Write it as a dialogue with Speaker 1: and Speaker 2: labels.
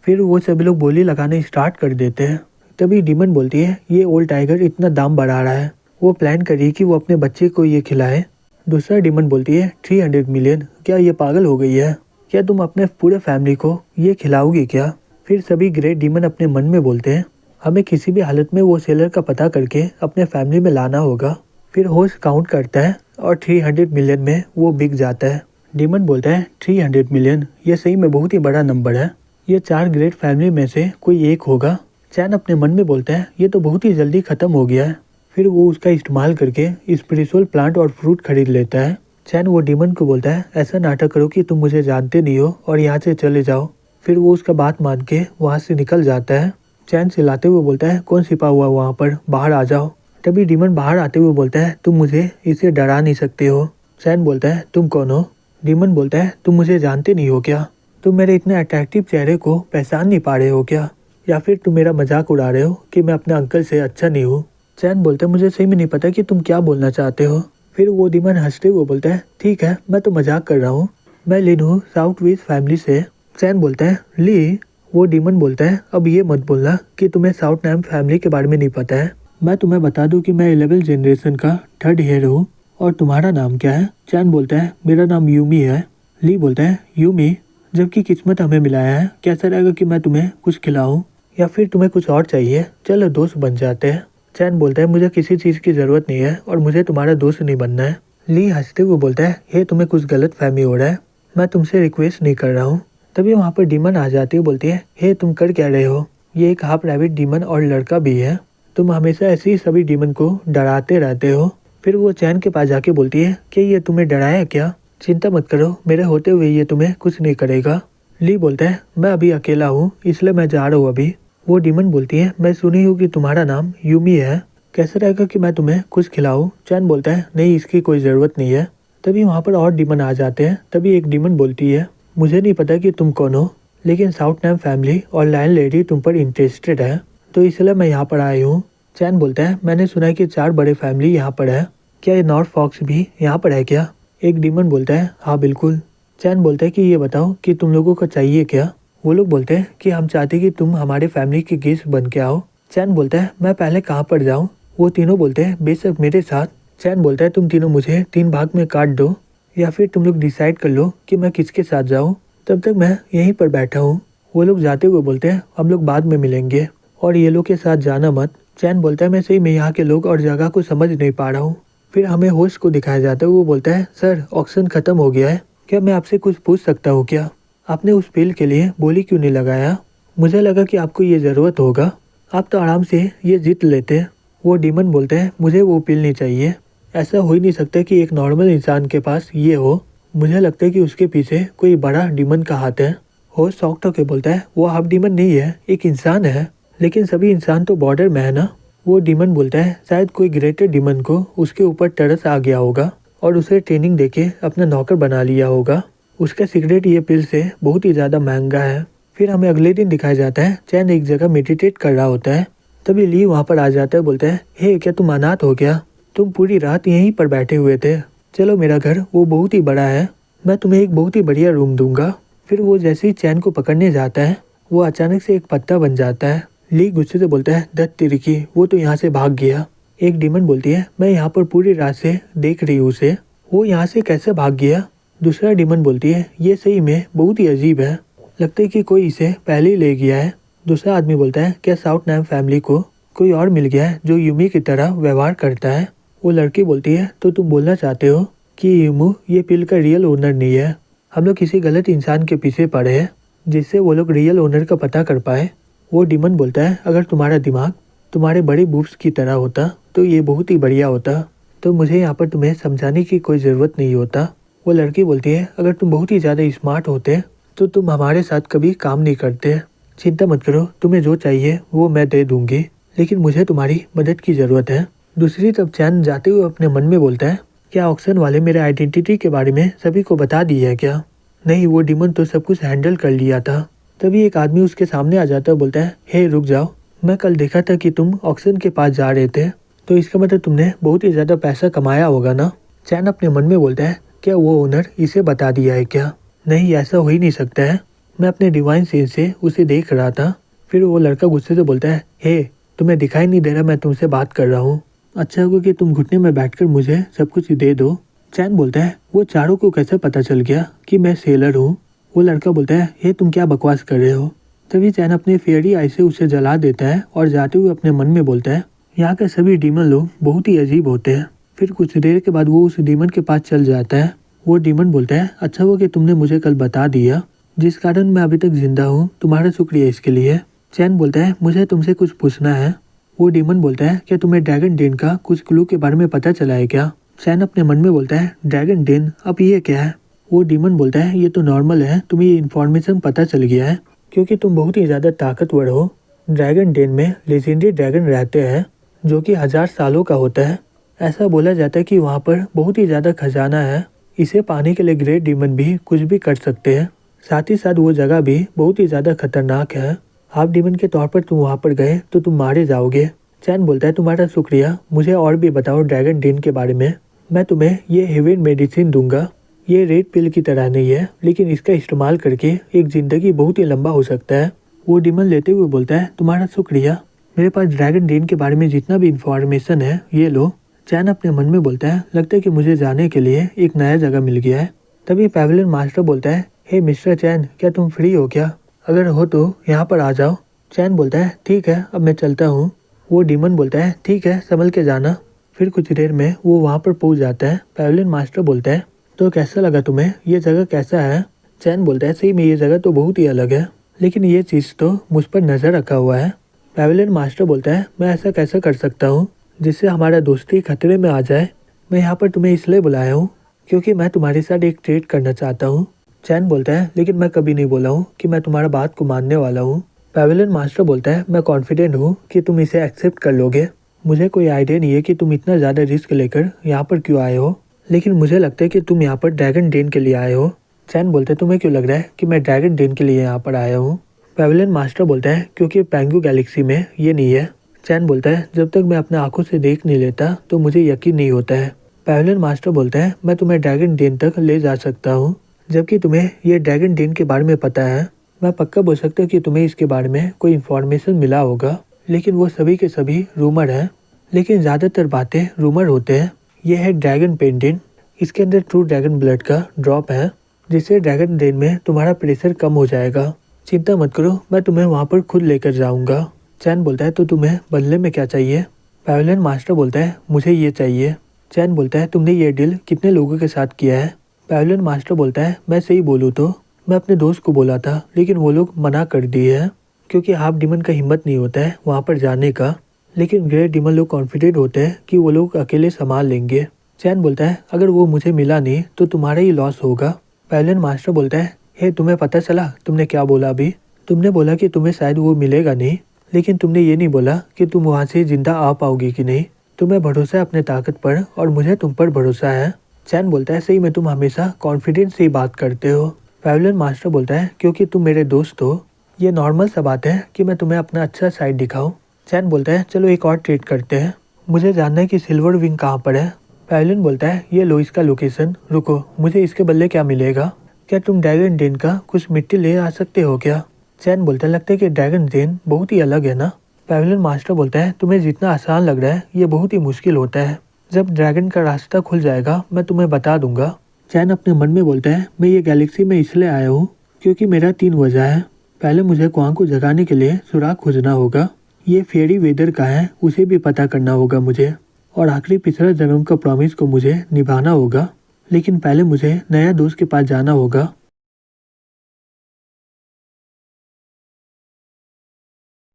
Speaker 1: फिर वो सभी लोग बोली लगाने स्टार्ट कर देते हैं। तभी डीमन बोलती है ये ओल्ड टाइगर इतना दाम बढ़ा रहा है, वो प्लान करी कि वो अपने बच्चे को ये खिलाए। दूसरा डीमन बोलती है 300 मिलियन, क्या ये पागल हो गई है? क्या तुम अपने पूरे फैमिली को ये खिलाओगी क्या? फिर सभी ग्रेट डीमन अपने मन में बोलते हैं हमें किसी भी हालत में वो सेलर का पता करके अपने फैमिली में लाना होगा। फिर होस्ट काउंट करता है और 300 मिलियन में वो बिक जाता है। डीमन बोलता है 300 मिलियन, ये सही में बहुत ही बड़ा नंबर है, ये 4 ग्रेट फैमिली में से कोई एक होगा। चैन अपने मन में बोलता है ये तो बहुत ही जल्दी खत्म हो गया है। फिर वो उसका इस्तेमाल करके स्पिरिचुअल प्लांट और फ्रूट खरीद लेता है। चैन वो डीमन को बोलता है ऐसा नाटक करो कि तुम मुझे जानते नहीं हो और यहाँ से चले जाओ। फिर वो उसका बात मान के वहाँ से निकल जाता है। चैन चिल्लाते हुए बोलता है कौन छिपा हुआ वहाँ पर, बाहर आ जाओ। तभी डीमन बाहर आते हुए बोलता है तुम मुझे इसे डरा नहीं सकते हो। चैन बोलता है तुम कौन हो? डीमन बोलता है तुम मुझे जानते नहीं हो क्या? तुम मेरे इतने अट्रैक्टिव चेहरे को पहचान नहीं पा रहे हो क्या? या फिर तुम मेरा मजाक उड़ा रहे हो कि मैं अपने अंकल से अच्छा नहीं हूँ? चैन बोलता है मुझे सही में नहीं पता कि तुम क्या बोलना चाहते हो। फिर वो डीमन हंसते हुए बोलता है ठीक है, मैं तो मजाक कर रहा हूँ, मैं लिन हूँ साउथ वेस्ट फैमिली से। चैन बोलता है ली? वो डीमन बोलता है अब ये मत बोलना कि तुम्हें साउथ नैम फैमिली के बारे में नहीं पता है। मैं तुम्हें बता दूं कि मैं 11th जनरेशन का 3rd हेयर हूँ। और तुम्हारा नाम क्या है? चैन बोलता है मेरा नाम यूमी है। ली बोलता है यूमी, जबकि किस्मत हमें मिलाया है, कैसा रहेगा कि मैं तुम्हें कुछ खिलाऊं या फिर तुम्हें कुछ और चाहिए? चलो दोस्त बन जाते हैं। चैन बोलता है मुझे किसी चीज़ की ज़रूरत नहीं है और मुझे तुम्हारा दोस्त नहीं बनना है। ली हंसते हुए बोलता है हे तुम्हें कुछ गलत फहमी हो रहा है, मैं तुमसे रिक्वेस्ट नहीं कर रहा हूँ। तभी वहाँ पर डीमन आ जाती है, बोलती है हे तुम कर क्या रहे हो? ये एक हाफ रैबिट डीमन और लड़का भी है, तुम हमेशा ऐसे ही सभी डीमन को डराते रहते हो। फिर वो चैन के पास जाके बोलती है कि ये तुम्हें डराया क्या? चिंता मत करो, मेरे होते हुए ये तुम्हें कुछ नहीं करेगा। ली बोलता है मैं अभी अकेला हूँ इसलिए मैं जा रहा हूँ अभी। वो डीमन बोलती है मैं सुनी हूँ कि तुम्हारा नाम यूमी है, कैसे रहेगा कि मैं तुम्हें कुछ खिलाऊं? चैन बोलता है नहीं इसकी कोई ज़रूरत नहीं है। तभी वहाँ पर और डीमन आ जाते हैं। तभी एक डीमन बोलती है मुझे नहीं पता कि तुम कौन हो, लेकिन साउथ नैम फैमिली और लायन लेडी तुम पर इंटरेस्टेड है, तो इसलिए मैं यहाँ पर आई हूँ। चैन बोलता है मैंने सुना है कि 4 बड़े फैमिली यहाँ पर है, क्या ये नॉर्थ फॉक्स भी यहाँ पर है क्या? एक डीमन बोलता है हाँ बिल्कुल। चैन बोलता है कि ये बताओ कि तुम लोगों को चाहिए क्या? वो लोग बोलते हैं कि हम चाहते कि तुम हमारे फैमिली के गेस्ट बन के आओ। चैन बोलता है मैं पहले कहाँ पर जाऊँ? वो तीनों बोलते हैं बेशक मेरे साथ। चैन बोलता है तुम तीनों मुझे 3 भाग में काट दो या फिर तुम लोग डिसाइड कर लो कि मैं किसके साथ जाऊँ, तब तक मैं यहीं पर बैठा हूँ। वो लोग जाते हुए बोलते हैं हम लोग बाद में मिलेंगे और ये लोग के साथ जाना मत। चैन बोलता है मैं सही में यहाँ के लोग और जगह को समझ नहीं पा रहा हूँ। फिर हमें होस्ट को दिखाया जाता है, वो बोलता है सर ऑक्शन खत्म हो गया है, क्या मैं आपसे कुछ पूछ सकता हूँ क्या? आपने उस बिल के लिए बोली क्यों नहीं लगाया? मुझे लगा कि आपको ये ज़रूरत होगा, आप तो आराम से ये जीत लेते। वो डीमन बोलते हैं मुझे वो पिल नहीं चाहिए, ऐसा हो ही नहीं सकता कि एक नॉर्मल इंसान के पास ये हो, मुझे लगता है कि उसके पीछे कोई बड़ा डीमन का हाथ है। होस्ट शॉक्ड होकर बोलता है वो हाफ डीमन नहीं है, एक इंसान है, लेकिन सभी इंसान तो बॉर्डर में है ना। वो डीमन बोलता है शायद कोई ग्रेटर डीमन को उसके ऊपर तरस आ गया होगा और उसे ट्रेनिंग देके अपना नौकर बना लिया होगा, उसका सिगरेट ये पिल से बहुत ही ज़्यादा महंगा है। फिर हमें अगले दिन दिखाया जाता है चैन एक जगह मेडिटेट कर रहा होता है। तभी ली वहाँ पर आ जाता है, बोलता है हे क्या तुम अनाथ हो गया? तुम पूरी रात यहीं पर बैठे हुए थे, चलो मेरा घर वो बहुत ही बड़ा है, मैं तुम्हें एक बहुत ही बढ़िया रूम दूंगा। फिर वो जैसे ही चैन को पकड़ने जाता है वो अचानक से एक पत्ता बन जाता है। ली गुस्से से बोलता है दत्त तिरकी, वो तो यहाँ से भाग गया। एक डीमन बोलती है मैं यहाँ पर पूरी रात से देख रही हूँ उसे, वो यहाँ से कैसे भाग गया? दूसरा डीमन बोलती है ये सही में बहुत ही अजीब है, लगता है कि कोई इसे पहले ही ले गया है। दूसरा आदमी बोलता है क्या साउथ नैम फैमिली को कोई और मिल गया है जो यूमी की तरह व्यवहार करता है? वो लड़की बोलती है तो तुम बोलना चाहते हो कि यूमू ये पिल का रियल ओनर नहीं है, हम लोग किसी गलत इंसान के पीछे पड़े हैं जिससे वो लोग रियल ओनर का पता कर पाए। वो डीमन बोलता है अगर तुम्हारा दिमाग तुम्हारे बड़े बूब्स की तरह होता तो ये बहुत ही बढ़िया होता, तो मुझे यहाँ पर तुम्हें समझाने की कोई ज़रूरत नहीं होता। वो लड़की बोलती है अगर तुम बहुत ही ज़्यादा स्मार्ट होते तो तुम हमारे साथ कभी काम नहीं करते, चिंता मत करो, तुम्हें जो चाहिए वो मैं दे दूंगी, लेकिन मुझे तुम्हारी मदद की ज़रूरत है। दूसरी तरफ चैन जाते हुए अपने मन में बोलता है क्या ऑक्शन वाले मेरे आइडेंटिटी के बारे में सभी को बता दी है क्या? नहीं, वो डीमन तो सब कुछ हैंडल कर लिया था। तभी एक आदमी उसके सामने आ जाता है, बोलता है हे रुक जाओ, मैं कल देखा था कि तुम ऑक्शन के पास जा रहे थे, तो इसका मतलब तुमने बहुत ही ज़्यादा पैसा कमाया होगा ना? चैन अपने मन में बोलता है क्या वो ओनर इसे बता दिया है क्या? नहीं, ऐसा हो ही नहीं सकता है, मैं अपने डिवाइन सेंस से उसे देख रहा था। फिर वो लड़का गुस्से से बोलता है, हे तुम्हें दिखाई नहीं दे रहा मैं तुमसे बात कर रहा हूँ? अच्छा होगा कि तुम घुटने में बैठकर मुझे सब कुछ दे दो। चैन बोलता है, वो चारों को कैसे पता चल गया कि मैं सेलर हूँ? वो लड़का बोलता है, हे तुम क्या बकवास कर रहे हो? तभी चैन अपने फेयरी आई से उसे जला देता है और जाते हुए अपने मन में बोलता है, यहाँ के सभी डीमन लोग बहुत ही अजीब होते हैं। फिर कुछ देर के बाद वो उस डीमन के पास चल जाता है। वो डीमन बोलता है, अच्छा हुआ कि तुमने मुझे कल बता दिया, जिस कारण मैं अभी तक जिंदा हूँ, तुम्हारा शुक्रिया इसके लिए। चैन बोलता है, मुझे तुमसे कुछ पूछना है। वो डीमन बोलता है, क्या तुम्हें ड्रैगन डेन का कुछ क्लू के बारे में पता चला है क्या? चैन अपने मन में बोलता है, ड्रैगन डेन, अब ये क्या है? वो डीमन बोलता है, ये तो नॉर्मल है, तुम्हें ये इन्फॉर्मेशन पता चल गया है क्योंकि तुम बहुत ही ज़्यादा ताकतवर हो। ड्रैगन डेन में लेजेंडरी ड्रैगन रहते हैं जो कि 1000 सालों का होता है। ऐसा बोला जाता है कि वहाँ पर बहुत ही ज़्यादा खजाना है। इसे पाने के लिए ग्रेट डीमन भी कुछ भी कर सकते हैं। साथ ही साथ वो जगह भी बहुत ही ज़्यादा खतरनाक है। हाफ डीमन के तौर पर तुम वहाँ पर गए तो तुम मारे जाओगे। चैन बोलता है, तुम्हारा शुक्रिया, मुझे और भी बताओ ड्रैगन डेन के बारे में। मैं तुम्हें ये हेवन मेडिसिन दूंगा। ये रेड पिल की तरह नहीं है, लेकिन इसका इस्तेमाल करके एक ज़िंदगी बहुत ही लंबा हो सकता है। वो डीमन लेते हुए बोलता है, तुम्हारा शुक्रिया, मेरे पास ड्रैगन डेन के बारे में जितना भी इंफॉर्मेशन है ये लो। चैन अपने मन में बोलता है, लगता है कि मुझे जाने के लिए एक नया जगह मिल गया है। तभी पैवेलियन मास्टर बोलता है, हे मिस्टर चैन, क्या तुम फ्री हो क्या? अगर हो तो यहाँ पर आ जाओ। चैन बोलता है, ठीक है, अब मैं चलता हूँ। वो डीमन बोलता है, ठीक है, संभल के जाना। फिर कुछ देर में वो वहाँ पर पहुँच जाता है। पैवेलियन मास्टर बोलता है, तो कैसा लगा तुम्हें? ये जगह कैसा है? चैन बोलता है, सही में ये जगह तो बहुत ही अलग है, लेकिन ये चीज़ तो मुझ पर नज़र रखा हुआ है। पैवेलियन मास्टर बोलता है, मैं ऐसा कैसा कर सकता हूँ जिससे हमारा दोस्ती खतरे में आ जाए? मैं यहाँ पर तुम्हें इसलिए बुलाया हूँ क्योंकि मैं तुम्हारे साथ एक ट्रेड करना चाहता हूँ। चैन बोलता है, लेकिन मैं कभी नहीं बोला हूँ कि मैं तुम्हारा बात को मानने वाला हूँ। पैवेलियन मास्टर बोलता है, मैं कॉन्फिडेंट हूँ कि तुम इसे एक्सेप्ट कर लोगे। मुझे कोई आइडिया नहीं है कि तुम इतना ज़्यादा रिस्क लेकर यहाँ पर क्यों आए हो, लेकिन मुझे लगता है कि तुम यहाँ पर ड्रैगन डेन के लिए आए हो। चैन बोलते हैं, तुम्हें क्यों लग रहा है कि मैं ड्रैगन डेन के लिए यहाँ पर आया हूँ? पैवेलियन मास्टर बोलता है, क्योंकि पेंगू गैलेक्सी में ये नहीं है। चैन बोलता है, जब तक मैं अपने आंखों से देख नहीं लेता तो मुझे यकीन नहीं होता है। पैवेलियन मास्टर बोलता है, मैं तुम्हें ड्रैगन डेन तक ले जा सकता हूँ, जबकि तुम्हें ये ड्रैगन डेन के बारे में पता है। मैं पक्का बोल सकता हूँ कि तुम्हें इसके बारे में कोई इन्फॉर्मेशन मिला होगा, लेकिन वो सभी के सभी रूमर है। लेकिन ज़्यादातर बातें रूमर होते हैं। यह है ड्रैगन पेंडेंट। इसके अंदर ट्रू ड्रैगन ब्लड का ड्रॉप है, जिससे ड्रैगन डेन में तुम्हारा प्रेशर कम हो जाएगा। चिंता मत करो, मैं तुम्हें वहाँ पर खुद लेकर जाऊँगा। चैन बोलता है, तो तुम्हें बदले में क्या चाहिए? पैवेलियन मास्टर बोलता है, मुझे ये चाहिए। चैन बोलता है, तुमने ये डील कितने लोगों के साथ किया है? पैवेलियन मास्टर बोलता है, मैं सही बोलूँ तो मैं अपने दोस्त को बोला था, लेकिन वो लोग मना कर दिए हैं क्योंकि हाफ डीमन का हिम्मत नहीं होता है वहाँ पर जाने का। लेकिन ग्रेट डीमन लोग कॉन्फिडेंट होते हैं कि वो लोग अकेले संभाल लेंगे। चैन बोलता है, अगर वो मुझे मिला नहीं तो तुम्हारा ही लॉस होगा। पैवेलियन मास्टर बोलता है, हे तुम्हें पता चला तुमने क्या बोला अभी? तुमने बोला कि तुम्हें शायद वो मिलेगा नहीं, लेकिन तुमने ये नहीं बोला कि तुम वहाँ से जिंदा आ पाओगी कि नहीं। तुम्हें भरोसा है अपने ताकत पर और मुझे तुम पर भरोसा है। चैन बोलता है, सही में तुम हमेशा कॉन्फिडेंस से ही बात करते हो। पैवेलियन मास्टर बोलता है, क्योंकि तुम मेरे दोस्त हो, ये नॉर्मल सा बात है कि मैं तुम्हें अपना अच्छा साइड दिखाऊं। चैन बोलता है, चलो एक और ट्रीट करते हैं, मुझे जानना है कि सिल्वर विंग कहाँ पर है। पैवेलियन बोलता है, ये लो इसका लोकेशन, रुको, मुझे इसके बदले क्या मिलेगा? क्या तुम ड्रैगन डेन का कुछ मिट्टी ले आ सकते हो क्या? चैन बोलता है, लगता है कि ड्रैगन डेन बहुत ही अलग है ना। पैवेलियन मास्टर बोलता है, तुम्हें जितना आसान लग रहा है ये बहुत ही मुश्किल होता है। जब ड्रैगन का रास्ता खुल जाएगा मैं तुम्हें बता दूंगा। चैन अपने मन में बोलता है, मैं ये गैलेक्सी में इसलिए आया हूँ क्योंकि मेरा 3 वजह है। पहले मुझे क्वांग को जगाने के लिए सुराग खोजना होगा, ये फेरी वेदर का है उसे भी पता करना होगा मुझे, और आखिरी पिछड़ा जन्म का प्रॉमिस को मुझे निभाना होगा। लेकिन पहले मुझे नया दोस्त के पास जाना होगा